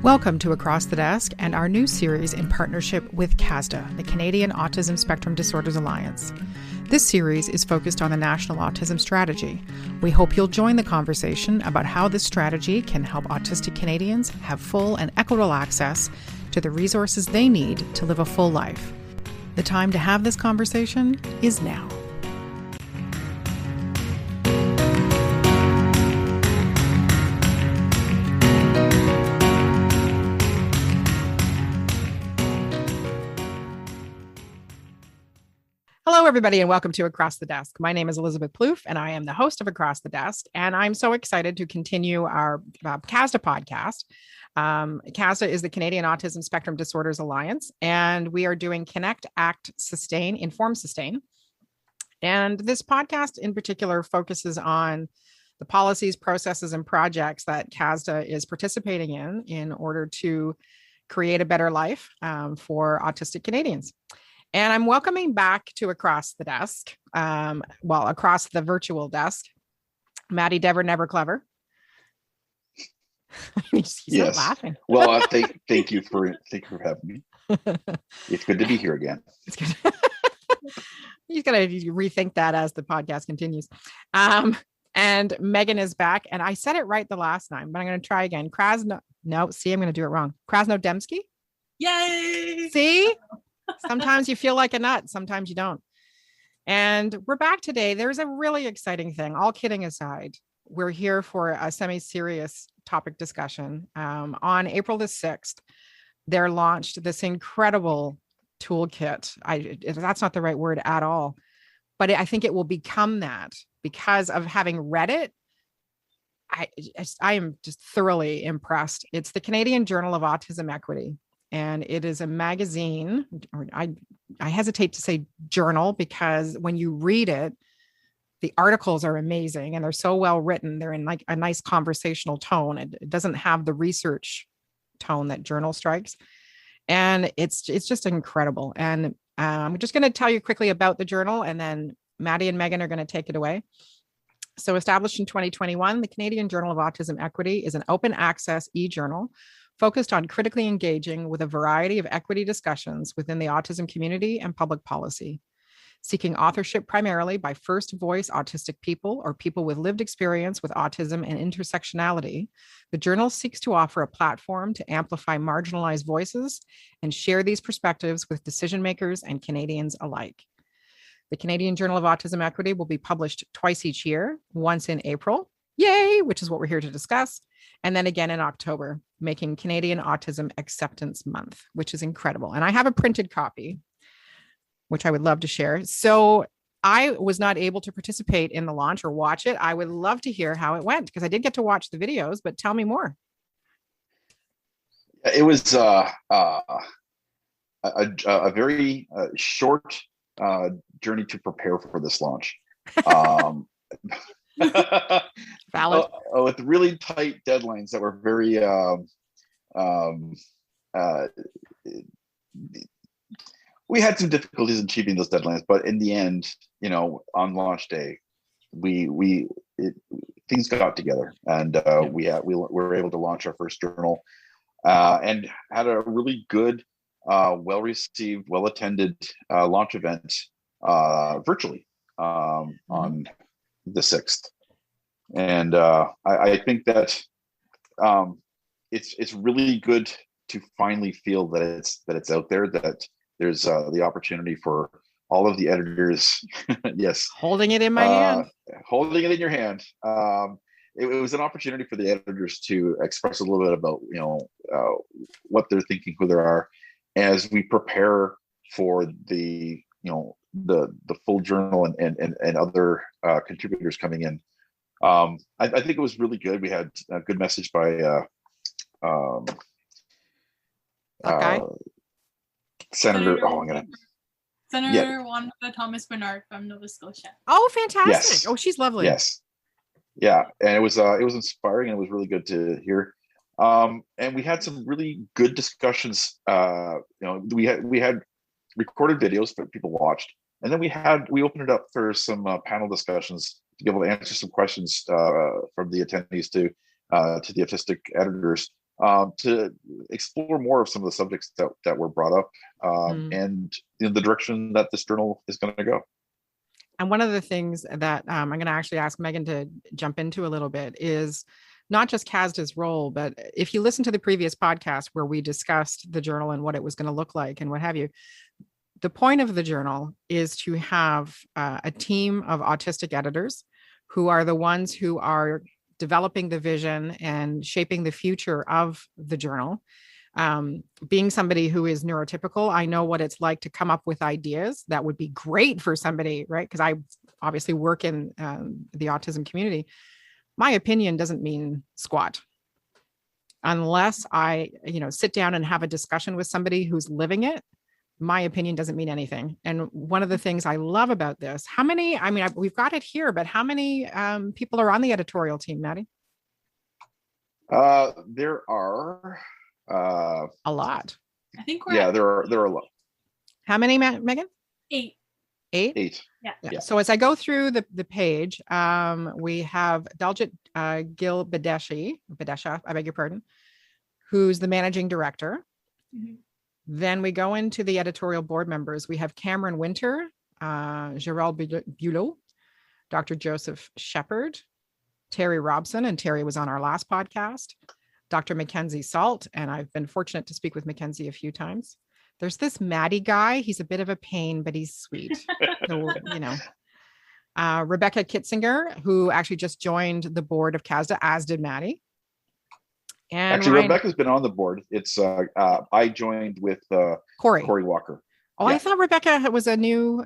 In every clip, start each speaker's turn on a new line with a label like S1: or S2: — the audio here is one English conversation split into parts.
S1: Welcome to Across the Desk and our new series in partnership with CASDA, the Canadian Autism Spectrum Disorders Alliance. This series is focused on the National Autism Strategy. We hope you'll join the conversation about how this strategy can help autistic Canadians have full and equitable access to the resources they need to live a full life. The time to have this conversation is now. Hello, everybody, and welcome to Across the Desk. My name is Elizabeth Plouffe, and I am the host of Across the Desk, and I'm so excited to continue our CASDA podcast. CASDA is the Canadian Autism Spectrum Disorders Alliance, and we are doing Connect, Act, Sustain, Inform, Sustain. And this podcast in particular focuses on the policies, processes, and projects that CASDA is participating in order to create a better life for autistic Canadians. And I'm welcoming back to Across the Desk, across the virtual desk, Maddy Dever Never Clever. He's not laughing.
S2: Well, thank you for having me. It's good to be here again.
S1: It's good. He's gonna rethink that as the podcast continues. And Megan is back, and I said it right the last time, but I'm going to try again. I'm going to do it wrong. Krasnodemski.
S3: Yay!
S1: See. Sometimes you feel like a nut, sometimes you don't. And we're back today. There's a really exciting thing. All kidding aside, we're here for a semi-serious topic discussion. On April the 6th, they're launched this incredible toolkit. That's not the right word at all, but I think it will become that because of having read it. I am just thoroughly impressed. It's the Canadian Journal of Autism Equity. And it is a magazine, or I hesitate to say journal, because when you read it, the articles are amazing and they're so well written. They're in like a nice conversational tone. It doesn't have the research tone that journal strikes. And it's just incredible. And I'm just going to tell you quickly about the journal, and then Maddy and Megan are going to take it away. So established in 2021, the Canadian Journal of Autism Equity is an open access e-journal focused on critically engaging with a variety of equity discussions within the autism community and public policy. Seeking authorship primarily by first voice autistic people or people with lived experience with autism and intersectionality, the journal seeks to offer a platform to amplify marginalized voices and share these perspectives with decision makers and Canadians alike. The Canadian Journal of Autism Equity will be published twice each year, once in April, yay, which is what we're here to discuss, and then again in October, making Canadian Autism Acceptance Month, which is incredible. And I have a printed copy, which I would love to share. So I was not able to participate in the launch or watch it. I would love to hear how it went, because I did get to watch the videos, but tell me more.
S2: It was a very short journey to prepare for this launch.
S1: Valid.
S2: With really tight deadlines that were very we had some difficulties in achieving those deadlines, but in the end, on launch day, things got together, and we were able to launch our first journal, and had a really good, well-received, well-attended launch event virtually on the 6th. And I think that it's really good to finally feel that it's out there, that there's the opportunity for all of the editors. Yes,
S1: holding it in my hand,
S2: holding it in your hand. It was an opportunity for the editors to express a little bit about what they're thinking, who they are, as we prepare for the full journal and other contributors coming in. I think it was really good. We had a good message by Senator
S3: Wanda Thomas Bernard from Nova Scotia.
S1: Oh, fantastic!
S2: Yes.
S1: Oh, she's lovely.
S2: Yes, yeah, and it was inspiring, and it was really good to hear. And we had some really good discussions. We had recorded videos that people watched, and then we opened it up for some panel discussions to be able to answer some questions from the attendees to the autistic editors. to explore more of some of the subjects that were brought up, and in the direction that this journal is going to go.
S1: And one of the things that I'm going to actually ask Megan to jump into a little bit is not just CASDA's role, but if you listen to the previous podcast where we discussed the journal and what it was going to look like and what have you, the point of the journal is to have a team of autistic editors who are the ones who are developing the vision and shaping the future of the journal. Being somebody who is neurotypical, I know what it's like to come up with ideas that would be great for somebody, right? Because I obviously work in the autism community. My opinion doesn't mean squat unless I, sit down and have a discussion with somebody who's living it. My opinion doesn't mean anything. And one of the things I love about this, we've got it here, but how many people are on the editorial team, Maddy?
S2: There are
S1: a lot.
S3: I think
S2: there are a lot.
S1: How many, Megan?
S3: 8.
S2: 8.
S3: Yeah.
S1: So as I go through the page, we have Daljit Gil Badesha, I beg your pardon, who's the managing director. Mm-hmm. Then we go into the editorial board members. We have Cameron Winter, Gerald Bulot, Dr. Joseph Shepard, Terry Robson, and Terry was on our last podcast, Dr. Mackenzie Salt, and I've been fortunate to speak with Mackenzie a few times. There's this Maddy guy. He's a bit of a pain, but he's sweet. So, Rebecca Kitzinger, who actually just joined the board of CASDA, as did Maddy. And
S2: actually,
S1: Ryan,
S2: Rebecca's been on the board. It's I joined with Corey Walker.
S1: Oh, yeah. I thought Rebecca was a new.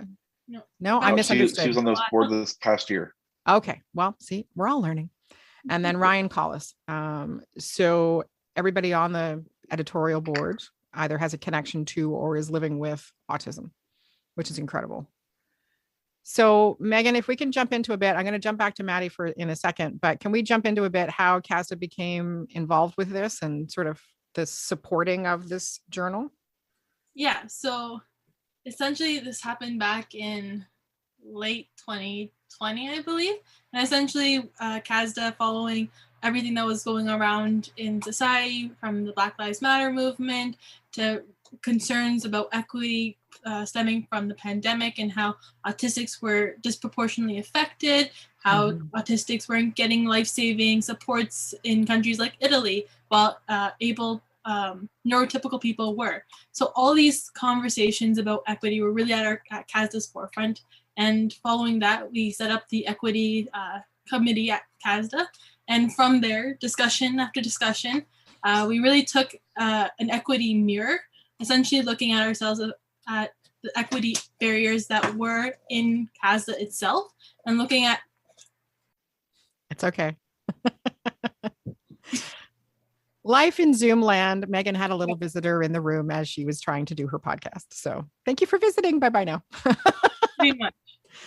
S1: No, I misunderstood.
S2: She was on the board this past year.
S1: Okay, well, see, we're all learning. And then Ryan Collis. So everybody on the editorial board either has a connection to or is living with autism, which is incredible. So Megan, if we can jump into a bit, I'm going to jump back to Maddy in a second, but can we jump into a bit how CASDA became involved with this and sort of the supporting of this journal?
S3: Yeah, so essentially this happened back in late 2020, I believe. And essentially CASDA, following everything that was going around in society, from the Black Lives Matter movement to concerns about equity stemming from the pandemic and how autistics were disproportionately affected, how autistics weren't getting life-saving supports in countries like Italy, while able neurotypical people were. So all these conversations about equity were really at CASDA's forefront. And following that, we set up the equity committee at CASDA. And from there, discussion after discussion, we really took an equity mirror, essentially looking at ourselves at the equity barriers that were in CASDA itself and looking at...
S1: It's okay. Life in Zoom land. Megan had a little visitor in the room as she was trying to do her podcast. So thank you for visiting. Bye-bye now.
S3: Pretty much.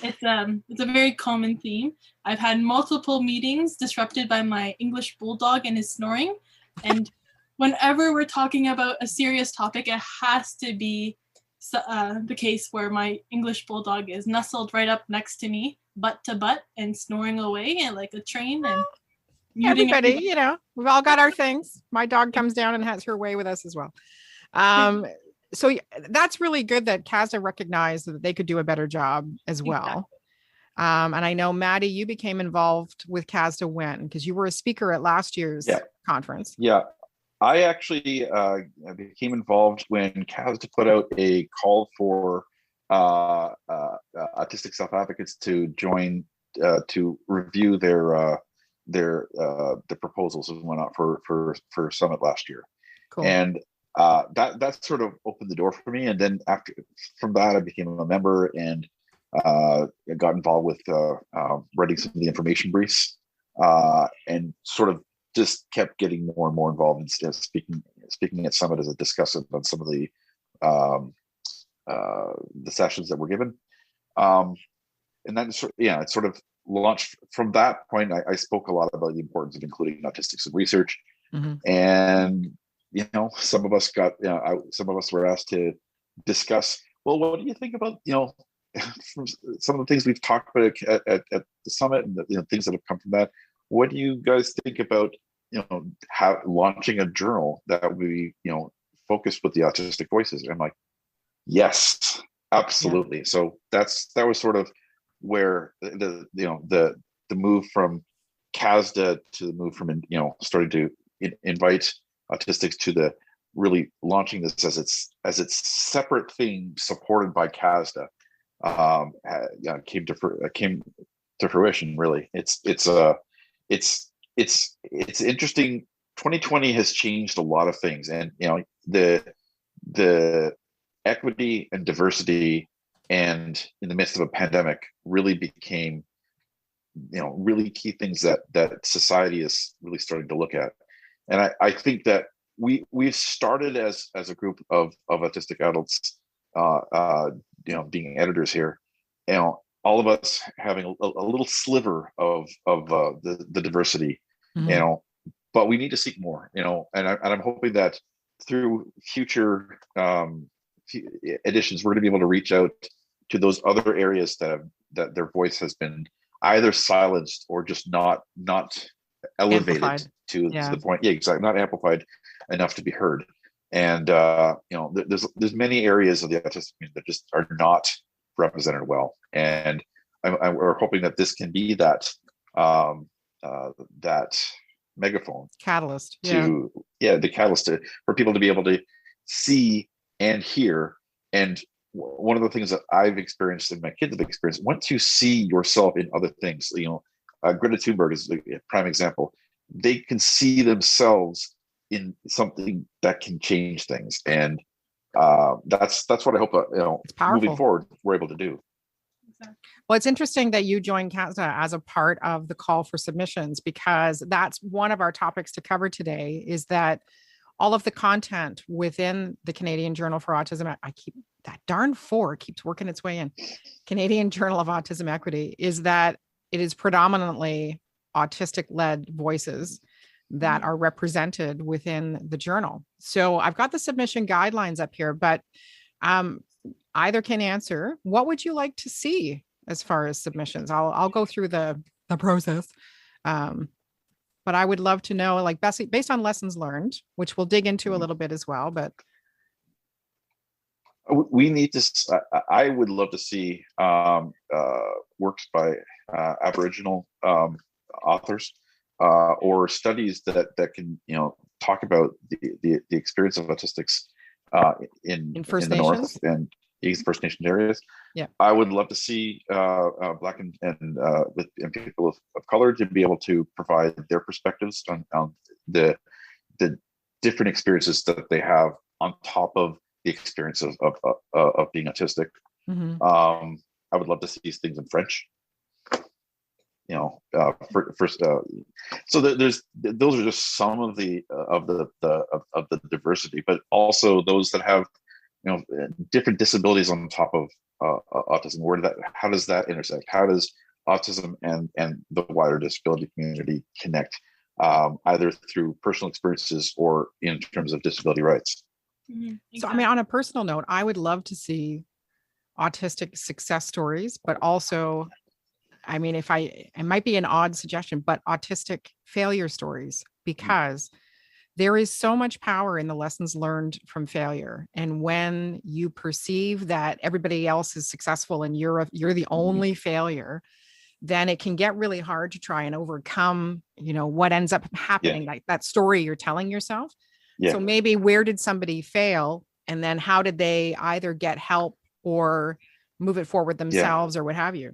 S3: It's a very common theme. I've had multiple meetings disrupted by my English bulldog and his snoring. And whenever we're talking about a serious topic, it has to be the case where my English bulldog is nestled right up next to me, butt to butt, and snoring away and like a train. And
S1: everybody, we've all got our things. My dog comes down and has her way with us as well. So that's really good that CASDA recognized that they could do a better job as well. Exactly. And I know, Maddy, you became involved with CASDA when? Because you were a speaker at last year's conference.
S2: Yeah, I actually became involved when CASDA put out a call for autistic self-advocates to join to review their proposals and whatnot for Summit last year.
S1: Cool.
S2: And that sort of opened the door for me. And then from that, I became a member and got involved with writing some of the information briefs, and sort of just kept getting more and more involved instead of speaking at Summit as a discussant on some of the sessions that were given. And then, it sort of launched from that point. I spoke a lot about the importance of including autistics in research. And some of us were asked to discuss, well, what do you think about from some of the things we've talked about at the Summit and the things that have come from that? What do you guys think about launching a journal that would be, focused with the autistic voices. And I'm like, yes, absolutely. So that was sort of where the move from CASDA to the move from, starting to invite autistics to the really launching this as its separate thing supported by CASDA, came to fruition. Really, it's interesting. 2020 has changed a lot of things, and the equity and diversity, and in the midst of a pandemic, really became really key things that society is really starting to look at. And I think that we've started as a group of autistic adults, being editors here, all of us having a little sliver of the diversity,
S1: Mm-hmm.
S2: But we need to seek more, and I'm hoping that through future editions, we're going to be able to reach out to those other areas that their voice has been either silenced or just not elevated
S1: Amplified.
S2: to the point. Yeah, exactly. Not amplified enough to be heard. And there's many areas of the autistic community that just are not represented well. And we're hoping that this can be that that megaphone
S1: Catalyst.
S2: the catalyst for people to be able to see and hear. And one of the things that I've experienced and my kids have experienced, once you see yourself in other things, Greta Thunberg is a prime example. They can see themselves in something that can change things, and that's what I hope moving forward we're able to do.
S1: Well, it's interesting that you joined CASDA as a part of the call for submissions, because that's one of our topics to cover today, is that all of the content within the Canadian Journal for Autism, I keep that darn 4 keeps working its way in, Canadian Journal of Autism Equity, is that it is predominantly autistic-led voices that are represented within the journal. So I've got the submission guidelines up here, but either can answer. What would you like to see as far as submissions? I'll go through the process. But I would love to know, like, based on lessons learned, which we'll dig into a little bit as well. But
S2: we need to. I would love to see works by Aboriginal authors, or studies that can talk about the experience of autistics in
S1: First
S2: the
S1: Nations?
S2: North and East First Nations areas.
S1: Yeah,
S2: I would love to see Black and people of color to be able to provide their perspectives on the different experiences that they have on top of the experience of being autistic.
S1: Mm-hmm.
S2: I would love to see things in French. So those are just some of the diversity, but also those that have different disabilities on top of autism. How does that intersect? How does autism and the wider disability community connect, either through personal experiences or in terms of disability rights?
S3: Mm-hmm. Exactly.
S1: So, I mean, on a personal note, I would love to see autistic success stories, but also, I mean, it might be an odd suggestion, but autistic failure stories, because there is so much power in the lessons learned from failure. And when you perceive that everybody else is successful and you're the only failure, then it can get really hard to try and overcome, what ends up happening, like that story you're telling yourself. Yeah. So maybe where did somebody fail? And then how did they either get help or move it forward themselves, or what have you?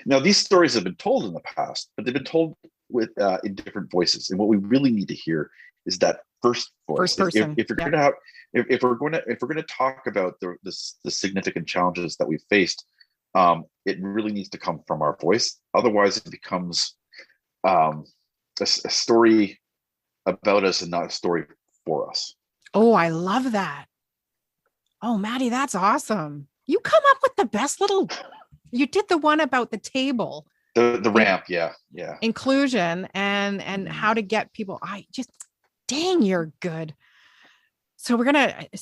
S2: Now, these stories have been told in the past, but they've been told with in different voices. And what we really need to hear is that first voice.
S1: First person.
S2: If we're going to have, if we're going to talk about the significant challenges that we faced, it really needs to come from our voice. Otherwise, it becomes a story about us and not a story for us.
S1: Oh, I love that. Oh, Maddy, that's awesome. You come up with the best little. You did the one about the table,
S2: the ramp, yeah,
S1: inclusion and how to get people. Dang, you're good. So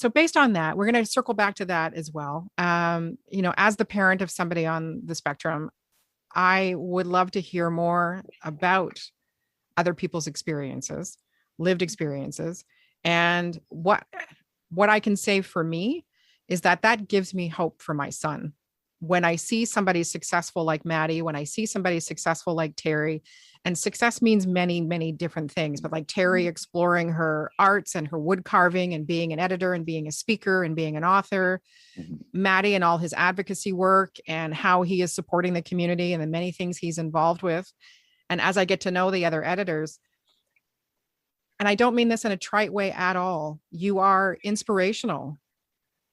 S1: based on that, we're gonna circle back to that as well. As the parent of somebody on the spectrum, I would love to hear more about other people's experiences, lived experiences. And what I can say for me is that gives me hope for my son. When I see somebody successful like Maddy, when I see somebody successful like Terry, and success means many, many different things, but like Terry exploring her arts and her wood carving and being an editor and being a speaker and being an author, Maddy and all his advocacy work and how he is supporting the community and the many things he's involved with. And as I get to know the other editors, and I don't mean this in a trite way at all, you are inspirational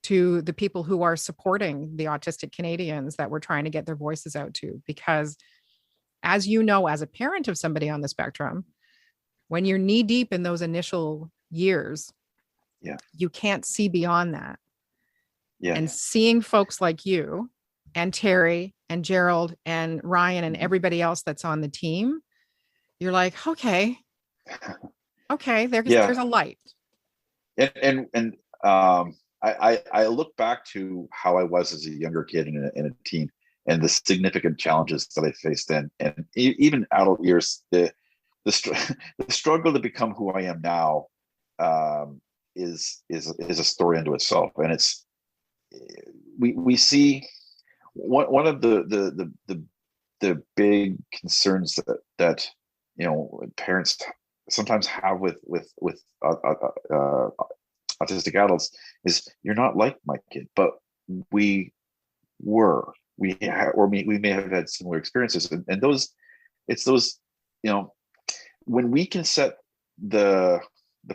S1: to the people who are supporting the autistic Canadians that we're trying to get their voices out to. Because as you know, as a parent of somebody on the spectrum, when you're knee deep in those initial years, you can't see beyond that. And seeing folks like you and Terry and Gerald and Ryan and everybody else that's on the team, you're like, okay, there's a light.
S2: And I look back to how I was as a younger kid and a teen, and the significant challenges that I faced then, and even adult years. The struggle to become who I am now is a story unto itself, and it's we see one of the big concerns that parents sometimes have with autistic adults is, you're not like my kid, but we may have had similar experiences, and those when we can set the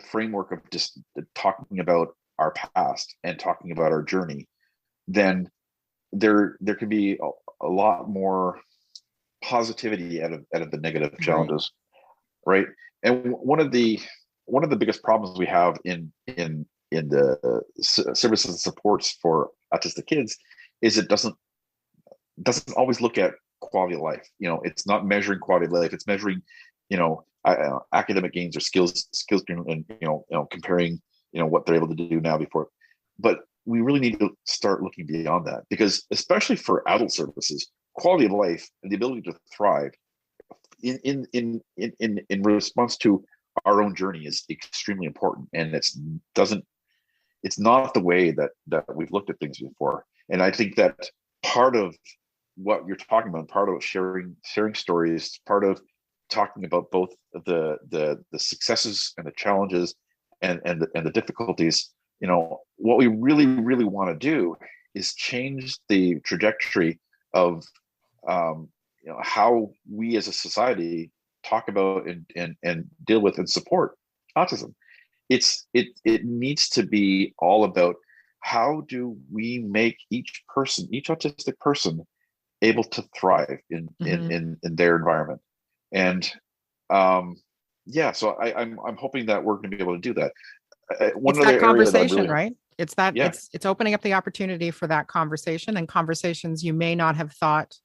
S2: framework of just talking about our past and talking about our journey, then there can be a lot more positivity out of the negative challenges, right? And one of the biggest problems we have in the services and supports for autistic kids is it doesn't always look at quality of life. It's not measuring quality of life. It's measuring, academic gains or skills and comparing, what they're able to do now before. But we really need to start looking beyond that, because especially for adult services, quality of life and the ability to thrive in response to our own journey is extremely important. And it's not the way that we've looked at things before. And I think that part of what you're talking about, part of sharing stories, part of talking about both the successes and the challenges and the difficulties, what we really, really want to do is change the trajectory of how we as a society talk about and deal with and support autism. It needs to be all about, how do we make each autistic person able to thrive in their environment. And so I'm hoping that we're going to be able to do that.
S1: It's that conversation, right? It's that it's opening up the opportunity for that conversation, and conversations you may not have thought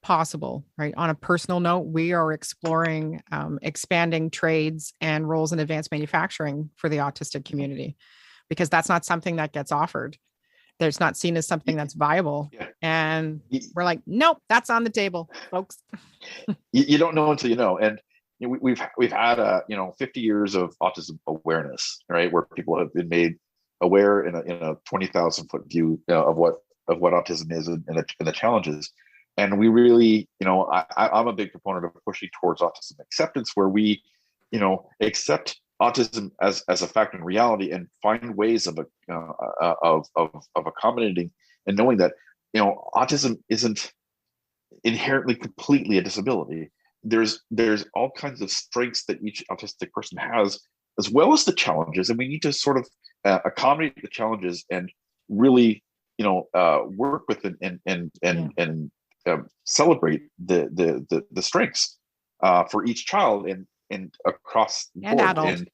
S1: possible, right? On a personal note, we are exploring expanding trades and roles in advanced manufacturing for the autistic community, because that's not something that gets offered. It's not seen as something that's viable. And we're like, nope, that's on the table, folks.
S2: You don't know until you know. And we've had 50 years of autism awareness, right, where people have been made aware in a 20,000 foot view of what autism is and the challenges. And we really, I'm a big proponent of pushing towards autism acceptance, where we, accept autism as a fact and reality, and find ways of accommodating and knowing that, autism isn't inherently completely a disability. There's all kinds of strengths that each autistic person has, as well as the challenges, and we need to sort of accommodate the challenges and really, work with and celebrate the strengths for each child and across the board.
S1: Adult.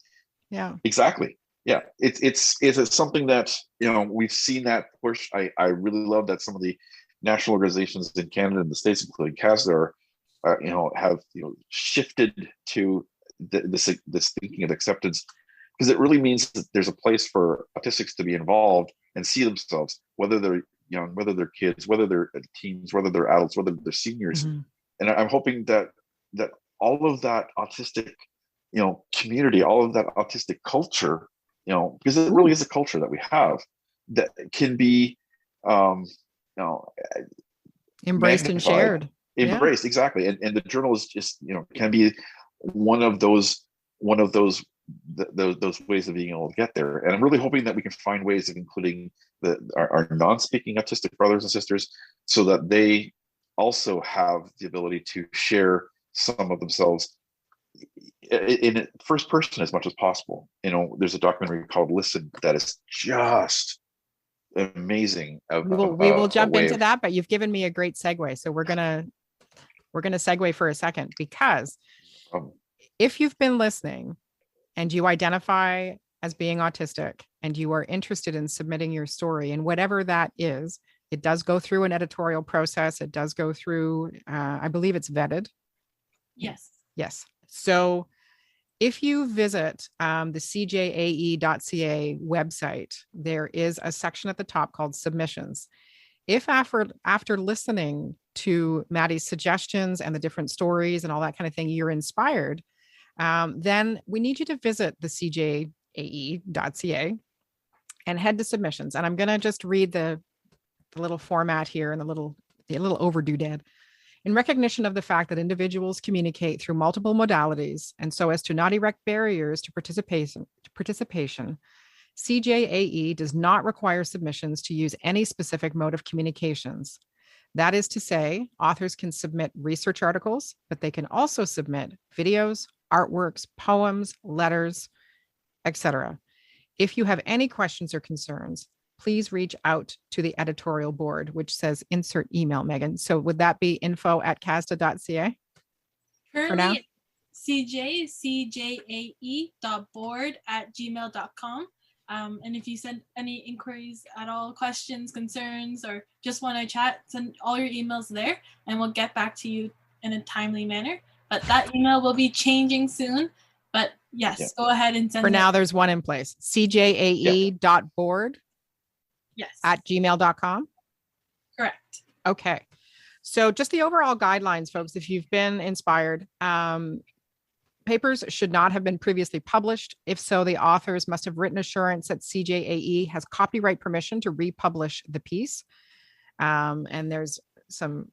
S2: Exactly. Yeah, it's something that we've seen that push. I really love that some of the national organizations in Canada and the States, including CASDA, have shifted to this thinking of acceptance, because it really means that there's a place for autistics to be involved and see themselves, whether they're young, whether they're kids, whether they're teens, whether they're adults, whether they're seniors. And I'm hoping that all of that autistic, community, all of that autistic culture, because it really is a culture that we have that can be,
S1: embraced and
S2: magnified,
S1: shared.
S2: embraced, exactly. And the journal is just, can be one of those those ways of being able to get there. And I'm really hoping that we can find ways of including our non-speaking autistic brothers and sisters, so that they also have the ability to share some of themselves in first person as much as possible. There's a documentary called Listen that is just amazing.
S1: We will jump into that, but you've given me a great segue. So we're gonna segue for a second, because if you've been listening and you identify as being autistic and you are interested in submitting your story, and whatever that is, it does go through an editorial process. It does go through, I believe it's vetted.
S3: Yes.
S1: Yes. So if you visit the CJAE.ca website, there is a section at the top called submissions. If after listening to Maddy's suggestions and the different stories and all that kind of thing, you're inspired, then we need you to visit the CJAE.ca and head to submissions. And I'm going to just read the little format here and the little overdoodad. In recognition of the fact that individuals communicate through multiple modalities, and so as to not erect barriers to participation, CJAE does not require submissions to use any specific mode of communications. That is to say, authors can submit research articles, but they can also submit videos, artworks, poems, letters, etc. If you have any questions or concerns, please reach out to the editorial board, which says insert email, Megan. So would that be info@CASDA.ca?
S3: Currently, CJAE.board@gmail.com. And if you send any inquiries at all, questions, concerns, or just want to chat, send all your emails there, and we'll get back to you in a timely manner. But that email will be changing soon. But yes, go ahead and send.
S1: For now, there's one in place. CJAE.board.
S3: Yes.
S1: @gmail.com.
S3: Correct.
S1: Okay. So just the overall guidelines, folks, if you've been inspired, papers should not have been previously published. If so, the authors must have written assurance that CJAE has copyright permission to republish the piece. And there's some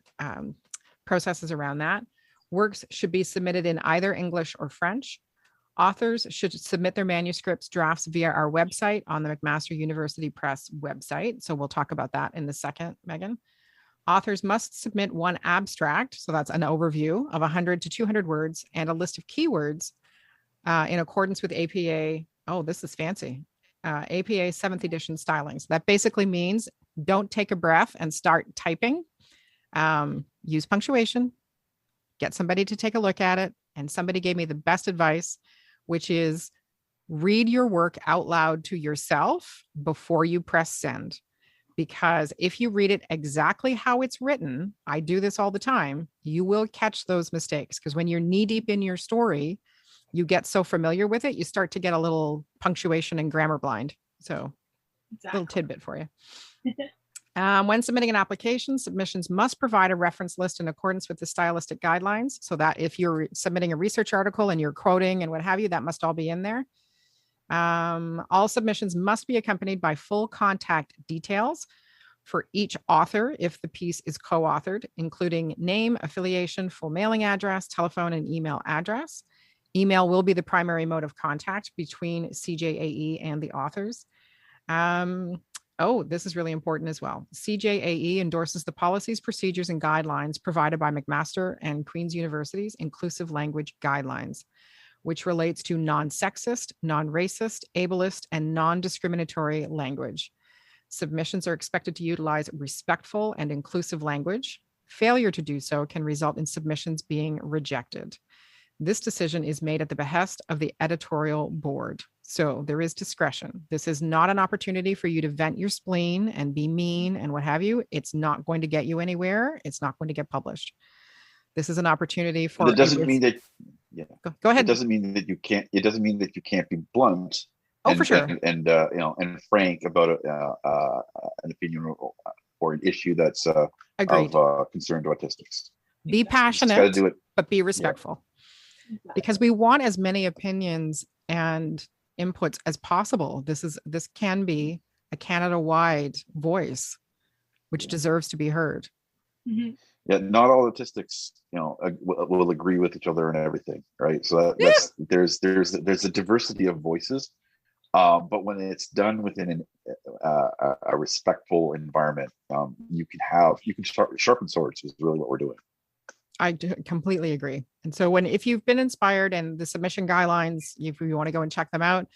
S1: processes around that. Works should be submitted in either English or French. Authors should submit their manuscripts drafts via our website on the McMaster University Press website. So we'll talk about that in a second, Megan. Authors must submit one abstract, so that's an overview of 100 to 200 words, and a list of keywords in accordance with APA. Oh, this is fancy. APA 7th edition stylings. That basically means don't take a breath and start typing. Use punctuation. Get somebody to take a look at it. And somebody gave me the best advice, which is read your work out loud to yourself before you press send. Because if you read it exactly how it's written, I do this all the time, you will catch those mistakes. Because when you're knee deep in your story, you get so familiar with it, you start to get a little punctuation and grammar blind. So little tidbit for you. When submitting an application, submissions must provide a reference list in accordance with the stylistic guidelines, so that if you're submitting a research article and you're quoting and what have you, that must all be in there. All submissions must be accompanied by full contact details for each author if the piece is co-authored, including name, affiliation, full mailing address, telephone, and email address. Email will be the primary mode of contact between CJAE and the authors. Oh, this is really important as well. CJAE endorses the policies, procedures, and guidelines provided by McMaster and Queen's University's Inclusive Language Guidelines, which relates to non-sexist, non-racist, ableist, and non-discriminatory language. Submissions are expected to utilize respectful and inclusive language. Failure to do so can result in submissions being rejected. This decision is made at the behest of the editorial board. So there is discretion. This is not an opportunity for you to vent your spleen and be mean and what have you. It's not going to get you anywhere. It's not going to get published. This is an opportunity for.
S2: It doesn't mean that. Yeah.
S1: Go ahead.
S2: It doesn't mean that you can't. It doesn't mean that you can't be blunt.
S1: For sure.
S2: And and frank about an opinion or an issue that's
S1: Agreed.
S2: of concern to autistics.
S1: Be passionate, do it, but be respectful. because we want as many opinions and inputs as possible. This can be a Canada-wide voice, which deserves to be heard.
S3: Mm-hmm.
S2: Yeah, not all autistics, will agree with each other and everything, right? So there's a diversity of voices, but when it's done within a respectful environment, you can sharpen swords is really what we're doing.
S1: I completely agree. And so if you've been inspired, and the submission guidelines, if you want to go and check them out,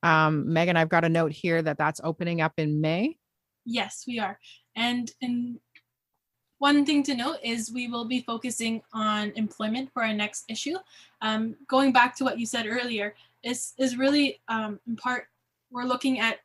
S1: Megan, I've got a note here that's opening up in May.
S3: Yes, we are. And one thing to note is we will be focusing on employment for our next issue. Going back to what you said earlier, is really in part, we're looking at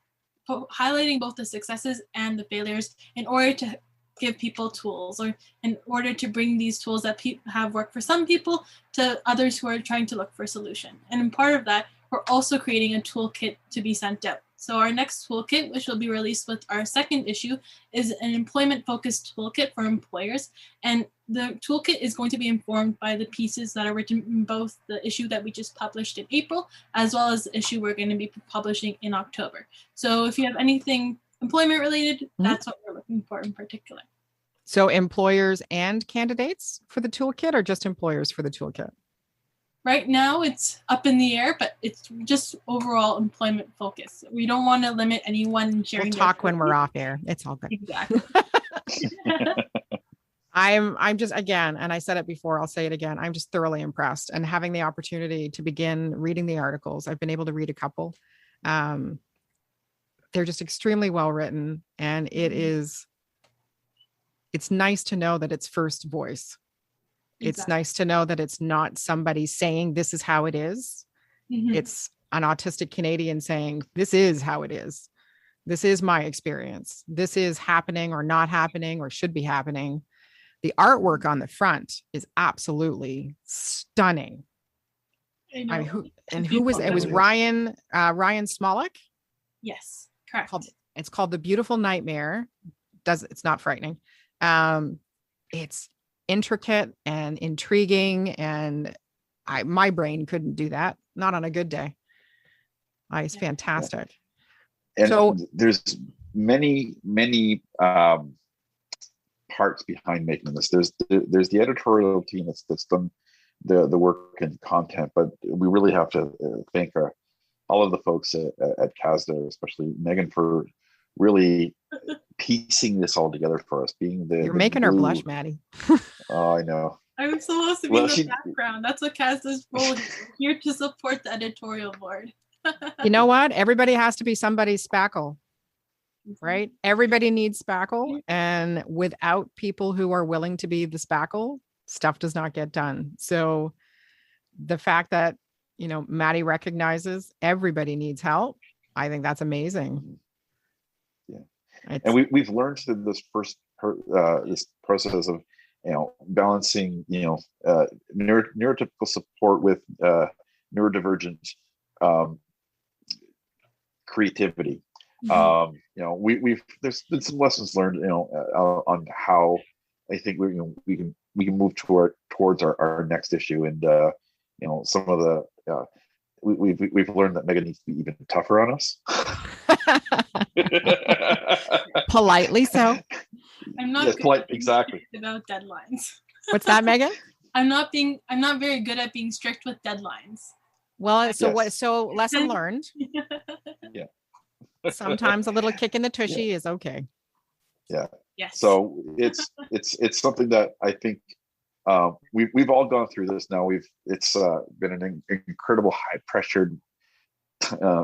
S3: highlighting both the successes and the failures in order to give people tools, or in order to bring these tools that have worked for some people to others who are trying to look for a solution. And in part of that, we're also creating a toolkit to be sent out. So our next toolkit, which will be released with our second issue, is an employment-focused toolkit for employers. And the toolkit is going to be informed by the pieces that are written in both the issue that we just published in April, as well as the issue we're going to be publishing in October. So if you have anything employment related, that's what we're looking for in particular.
S1: So employers and candidates for the toolkit, or just employers for the toolkit?
S3: Right now it's up in the air, but it's just overall employment focus. We don't want to limit anyone sharing.
S1: We'll talk when we're off air. It's all good.
S3: Exactly.
S1: I'm just, again, and I said it before, I'll say it again, I'm just thoroughly impressed, and having the opportunity to begin reading the articles. I've been able to read a couple. They're just extremely well written, and it's nice to know that it's first voice. Exactly. It's nice to know that it's not somebody saying this is how it is. Mm-hmm. It's an autistic Canadian saying, this is how it is. This is my experience. This is happening or not happening or should be happening. The artwork on the front is absolutely stunning. Who was it? It was Ryan Smolik.
S3: Yes, correct.
S1: It's called The Beautiful Nightmare. It's not frightening. It's intricate and intriguing, and my brain couldn't do that, not on a good day. It's fantastic.
S2: And so there's many parts behind making this. There's the editorial team that's done the work and content, but we really have to thank all of the folks at CASDA, especially Megan, for really piecing this all together for us. You're
S1: making her blush, Maddy.
S2: Oh, I know.
S3: I'm supposed to be in the background. That's what CASDA's role is. Here to support the editorial board.
S1: You know what? Everybody has to be somebody's spackle, right? Everybody needs spackle, and without people who are willing to be the spackle, stuff does not get done. So the fact that, Maddy recognizes everybody needs help, I think that's amazing.
S2: Yeah. And we've learned through this this process of, balancing, neurotypical support with neurodivergent creativity. There's been some lessons learned, on how I think we can move towards our next issue, and some of the we've learned that Megan needs to be even tougher on us.
S1: Politely so.
S3: I'm not
S2: exactly
S3: about deadlines.
S1: What's that, Megan?
S3: I'm not very good at being strict with deadlines.
S1: Well, so lesson learned.
S2: Yeah.
S1: Sometimes a little kick in the tushy is okay.
S2: Yeah.
S3: Yes.
S2: So it's something that I think we've all gone through this now. It's been an incredible high pressured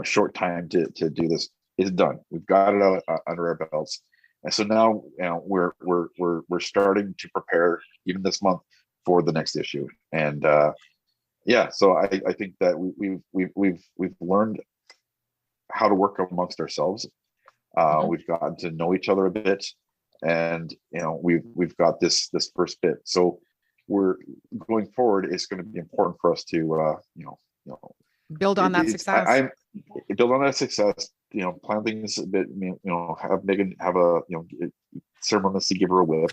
S2: short time to do this. It's done. We've got it out under our belts, and so now we're starting to prepare even this month for the next issue. And so I think that we've learned how to work amongst ourselves. We've gotten to know each other a bit, and we've got this first bit. So we're going forward. It's going to be important for us to
S1: build on that success.
S2: Build on that success. Plan things a bit. Have Megan have a ceremoniously give her a whip,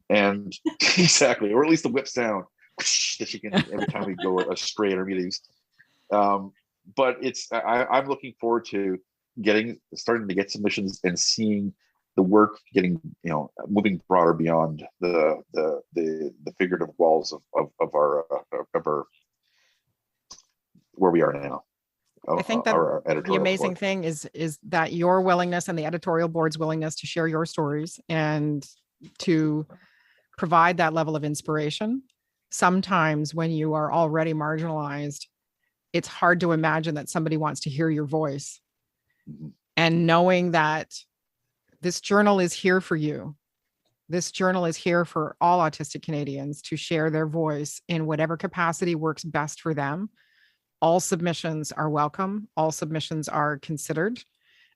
S2: and exactly, or at least the whip sound. whoosh, that she can every time we go astray in our meetings. But I'm looking forward to starting to get submissions and seeing the work getting, moving broader beyond the figurative walls of our where we are now.
S1: I think that the amazing thing is that your willingness and the editorial board's willingness to share your stories and to provide that level of inspiration. Sometimes when you are already marginalized, it's hard to imagine that somebody wants to hear your voice. And knowing that this journal is here for you. This journal is here for all autistic Canadians to share their voice in whatever capacity works best for them. All submissions are welcome. All submissions are considered.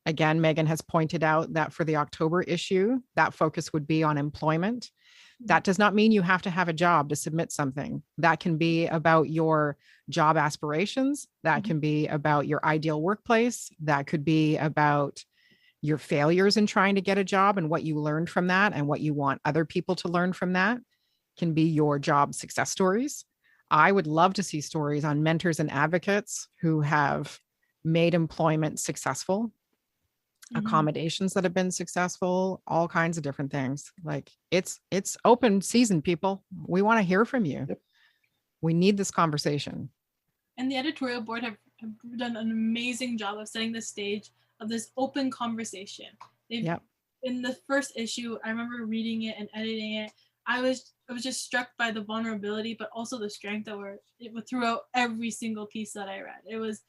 S1: Again, Megan has pointed out that for the October issue, that focus would be on employment. That does not mean you have to have a job to submit something. That can be about your job aspirations. That can be about your ideal workplace. That could be about your failures in trying to get a job and what you learned from that and what you want other people to learn from that. Can be your job success stories. I would love to see stories on mentors and advocates who have made employment successful, accommodations that have been successful, all kinds of different things. Like it's open season, people. We want to hear from you. Yep. We need this conversation.
S3: And the editorial board have done an amazing job of setting the stage of this open conversation. In the first issue, I remember reading it and editing it. I was just struck by the vulnerability, but also the strength that were throughout every single piece that I read. It was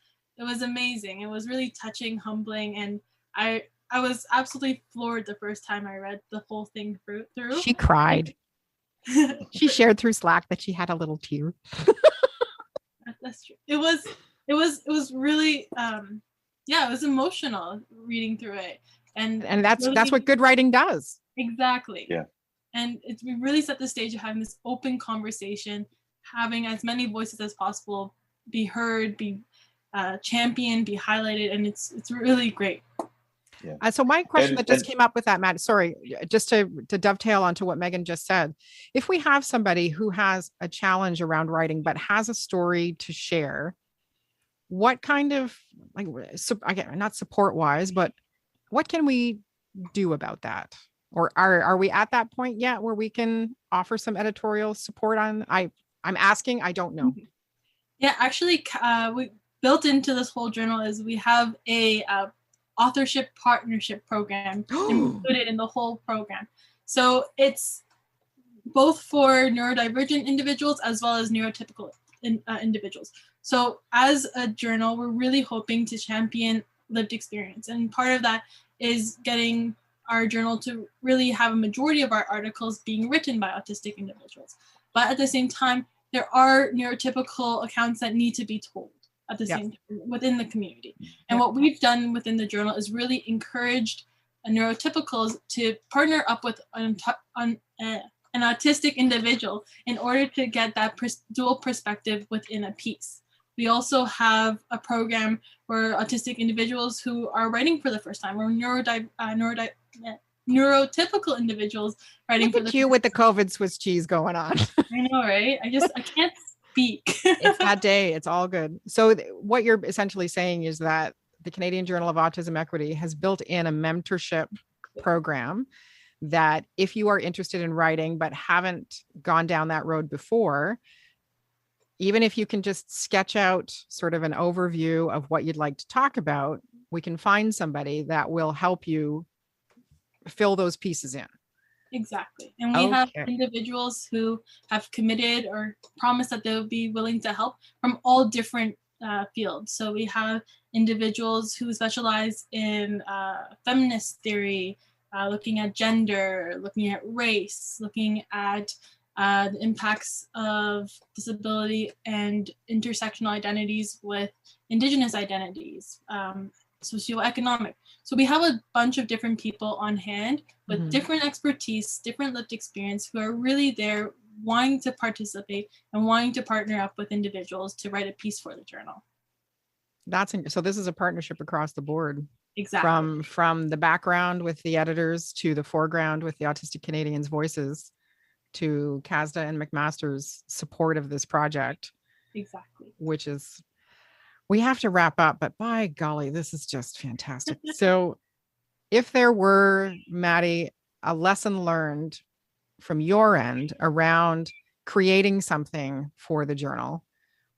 S3: amazing. It was really touching, humbling, and I was absolutely floored the first time I read the whole thing through.
S1: She cried. She shared through Slack that she had a little tear.
S3: That's true. It was really it was emotional reading through it, and
S1: that's what good writing does.
S3: Exactly.
S2: Yeah.
S3: And we really set the stage of having this open conversation, having as many voices as possible be heard, be championed, be highlighted, and it's really great.
S2: Yeah.
S1: So my question that just came up with that, Matt, sorry, just to dovetail onto what Megan just said, if we have somebody who has a challenge around writing but has a story to share, what kind of, like, not support wise, but what can we do about that? Or are we at that point yet where we can offer some editorial support on? I'm asking, I don't know.
S3: Yeah, actually, we built into this whole journal is we have a authorship partnership program included in the whole program. So it's both for neurodivergent individuals as well as neurotypical individuals. So as a journal, we're really hoping to champion lived experience. And part of that is getting our journal to really have a majority of our articles being written by autistic individuals. But at the same time, there are neurotypical accounts that need to be told at the same time within the community. And what we've done within the journal is really encouraged neurotypicals to partner up with an autistic individual in order to get that dual perspective within a piece. We also have a program for autistic individuals who are writing for the first time, or neurotypical individuals writing for the first time. Look at you
S1: with the COVID Swiss cheese going on.
S3: I know, right? I can't speak.
S1: It's that day. It's all good. So what you're essentially saying is that the Canadian Journal of Autism Equity has built in a mentorship program that if you are interested in writing but haven't gone down that road before, even if you can just sketch out sort of an overview of what you'd like to talk about, we can find somebody that will help you fill those pieces in.
S3: Exactly. And we have individuals who have committed or promised that they'll be willing to help from all different fields. So we have individuals who specialize in feminist theory, looking at gender, looking at race, looking at the impacts of disability and intersectional identities with Indigenous identities, socioeconomic. So we have a bunch of different people on hand with different expertise, different lived experience, who are really there wanting to participate and wanting to partner up with individuals to write a piece for the journal.
S1: So this is a partnership across the board.
S3: Exactly.
S1: From the background with the editors to the foreground with the Autistic Canadians' voices. to CASDA and McMaster's support of this project,
S3: Exactly.
S1: which is, we have to wrap up, but by golly, this is just fantastic. So if there were, Maddy, a lesson learned from your end around creating something for the journal,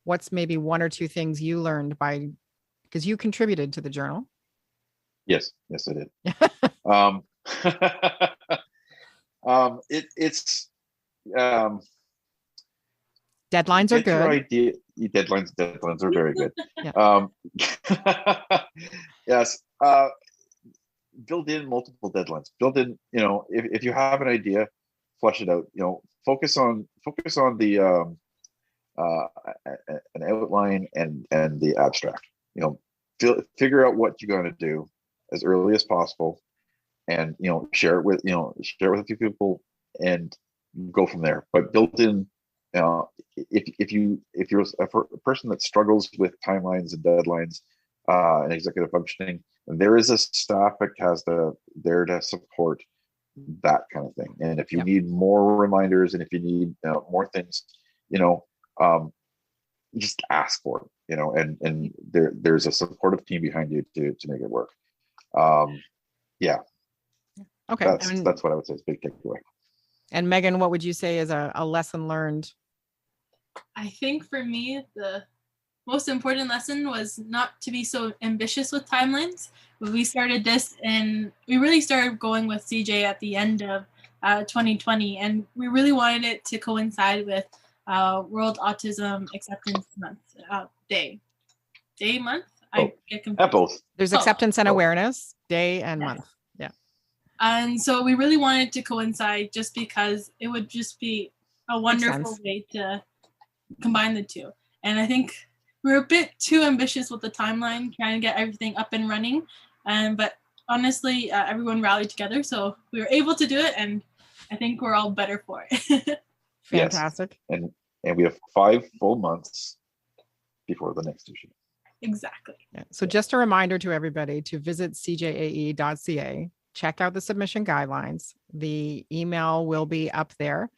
S1: what's maybe one or two things you learned because you contributed to the journal?
S2: Yes, I did. It's
S1: deadlines are
S2: get your
S1: good.
S2: idea. Deadlines are very good.
S1: Yeah.
S2: Yes. Build in multiple deadlines. Build in, if you have an idea, flesh it out. Focus on the an outline and the abstract. Figure out what you're going to do as early as possible, and share it with a few people, and go from there. But build in, if you're a person that struggles with timelines and deadlines and executive functioning, there is a staff at CASDA there to support that kind of thing. And if you need more reminders, and if you need more things, just ask for it, and there's a supportive team behind you to make it work. Yeah.
S1: Okay.
S2: That's what I would say is big takeaway.
S1: And Megan, what would you say is a lesson learned?
S3: I think for me, the most important lesson was not to be so ambitious with timelines. We started this, and we really started going with CJ at the end of 2020, and we really wanted it to coincide with World Autism Acceptance Month, month. I get confused.
S2: At both.
S1: There's acceptance and awareness day and month. Yeah.
S3: And so we really wanted to coincide, just because it would just be a wonderful way to combine the two. And I think we were a bit too ambitious with the timeline, trying to get everything up and running. But honestly, everyone rallied together, so we were able to do it, and I think we're all better for it.
S1: Fantastic.
S2: Yes. And we have 5 full months before the next issue.
S3: Exactly.
S1: Yeah. So just a reminder to everybody to visit cjae.ca, check out the submission guidelines. The email will be up there,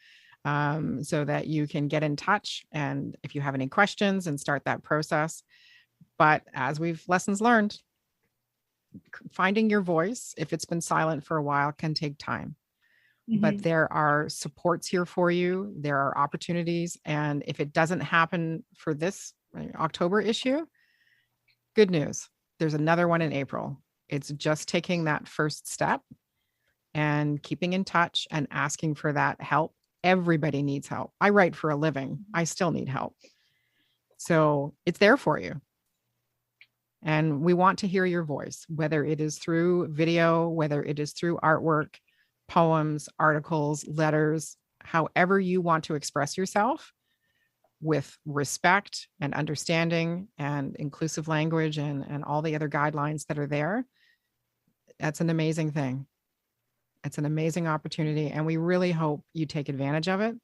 S1: so that you can get in touch, and if you have any questions, and start that process. But as lessons learned, finding your voice, if it's been silent for a while, can take time. Mm-hmm. But there are supports here for you. There are opportunities. And if it doesn't happen for this October issue, good news. There's another one in April. It's just taking that first step and keeping in touch and asking for that help. Everybody needs help. I write for a living. I still need help. So it's there for you. And we want to hear your voice, whether it is through video, whether it is through artwork, poems, articles, letters, however you want to express yourself with respect and understanding and inclusive language and all the other guidelines that are there. That's an amazing thing. It's an amazing opportunity. And we really hope you take advantage of it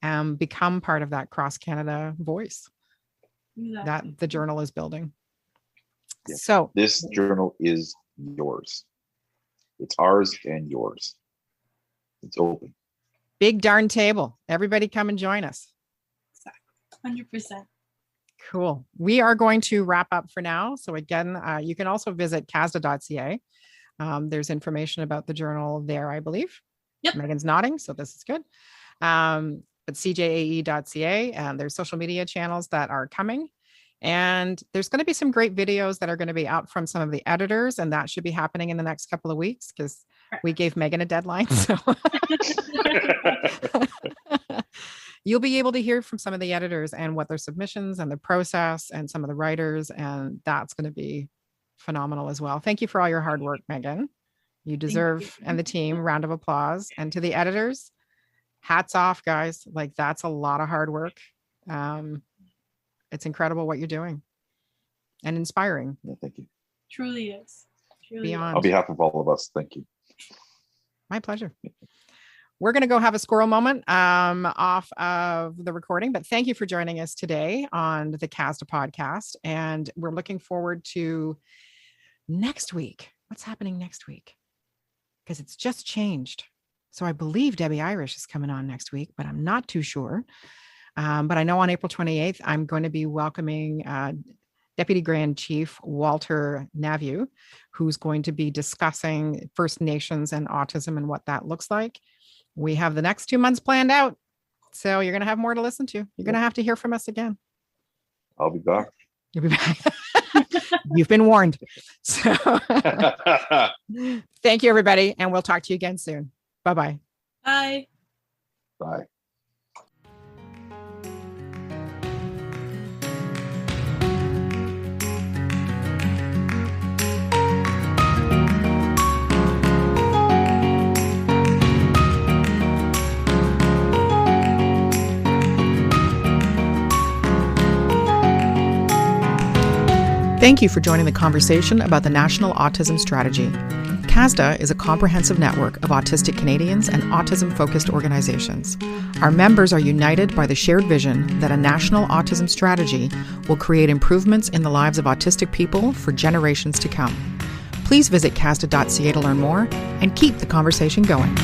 S1: and become part of that cross-Canada voice that the journal is building.
S2: Yes.
S1: So
S2: this journal is yours. It's ours and yours. It's open.
S1: Big darn table. Everybody come and join us.
S3: 100%.
S1: Cool. We are going to wrap up for now. So again, you can also visit CASDA.ca. There's information about the journal there, I believe.
S3: Yep.
S1: Megan's nodding, so this is good. But CJAE.ca, and there's social media channels that are coming. And there's going to be some great videos that are going to be out from some of the editors, and that should be happening in the next couple of weeks because we gave Megan a deadline. So you'll be able to hear from some of the editors and what their submissions and the process and some of the writers, and that's going to be phenomenal as well. Thank you for all your hard work, Megan. You deserve, and the team, round of applause. And to the editors, hats off, guys. Like, that's a lot of hard work. It's incredible what you're doing and inspiring.
S2: Yeah, thank you.
S3: Truly is. Truly
S1: Beyond.
S2: On behalf of all of us, thank you.
S1: My pleasure. We're going to go have a squirrel moment off of the recording, but thank you for joining us today on the CASDA podcast. And we're looking forward to next week. What's happening next week? Because it's just changed. So I believe Debbie Irish is coming on next week, but I'm not too sure. But I know on April 28th, I'm going to be welcoming Deputy Grand Chief Walter Naviu, who's going to be discussing First Nations and autism and what that looks like. We have the next 2 months planned out. So you're going to have more to listen to. You're going to have to hear from us again.
S2: I'll be back.
S1: You'll be back. You've been warned. So thank you, everybody. And we'll talk to you again soon. Bye-bye.
S3: Bye.
S2: Bye.
S1: Thank you for joining the conversation about the National Autism Strategy. CASDA is a comprehensive network of autistic Canadians and autism-focused organizations. Our members are united by the shared vision that a national autism strategy will create improvements in the lives of autistic people for generations to come. Please visit CASDA.ca to learn more and keep the conversation going.